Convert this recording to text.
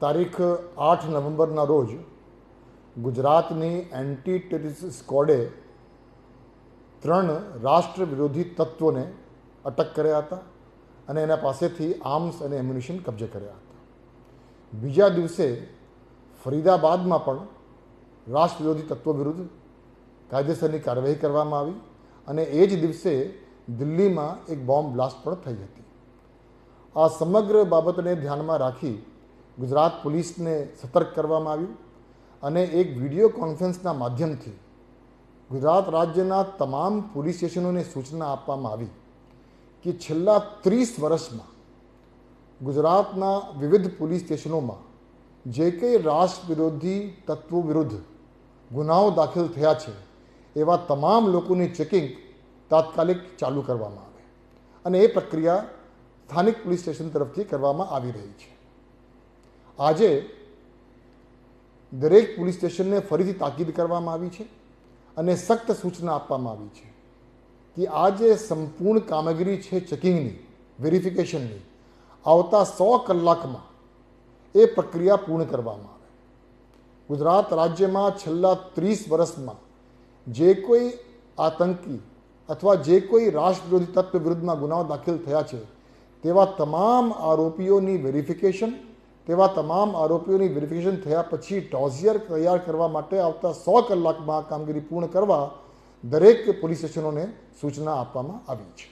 તારીખ 8 નવેમ્બરના રોજ ગુજરાતની એન્ટી ટેરરિસ્ટ સ્ક્વોડે 3 રાષ્ટ્ર વિરોધી તત્વોને અટક કર્યા હતા અને એના પાસેથી આર્મ્સ અને એમ્યુનિશન કબજે કર્યા હતા. બીજા દિવસે ફરીદાબાદમાં પણ રાષ્ટ્ર વિરોધી તત્વો વિરુદ્ધ કાયદેસરની કાર્યવાહી કરવામાં આવી અને એ જ દિવસે દિલ્હીમાં એક બોમ્બ બ્લાસ્ટ પણ થઈ હતી. આ સમગ્ર બાબતને ધ્યાનમાં રાખી ગુજરાત પોલીસને સતર્ક કરવામાં આવ્યું અને એક વિડીયો કોન્ફરન્સના માધ્યમથી ગુજરાત રાજ્યના તમામ પોલીસ સ્ટેશનોને સૂચના આપવામાં આવી કે છેલ્લા 30 વર્ષમાં ગુજરાતના વિવિધ પોલીસ સ્ટેશનોમાં જે કંઈ રાષ્ટ્ર વિરોધી તત્વો વિરુદ્ધ ગુનાઓ દાખલ થયા છે એવા તમામ લોકોની ચેકિંગ તાત્કાલિક ચાલુ કરવામાં આવે અને એ પ્રક્રિયા સ્થાનિક પોલીસ સ્ટેશન તરફથી કરવામાં આવી રહી છે. આજે દરેક પોલીસ સ્ટેશનને ફરીથી તાકીદ કરવામાં આવી છે અને સખ્ત સૂચના આપવામાં આવી છે કે આ જે સંપૂર્ણ કામગીરી છે ચેકિંગની, વેરિફિકેશનની, આવતા 100 કલાકમાં એ પ્રક્રિયા પૂર્ણ કરવામાં આવે. ગુજરાત રાજ્યમાં છેલ્લા 30 વર્ષમાં જે કોઈ આતંકી અથવા જે કોઈ રાષ્ટ્ર વિરોધી તત્વ વિરુદ્ધમાં ગુનાઓ દાખલ થયા છે તેવા તમામ આરોપીઓની વેરિફિકેશન થયા પછી ડોઝિયર તૈયાર કરવા માટે આવતા 100 કલાકમાં આ કામગીરી પૂર્ણ કરવા દરેક પોલીસ સ્ટેશનોને સૂચના આપવામાં આવી છે.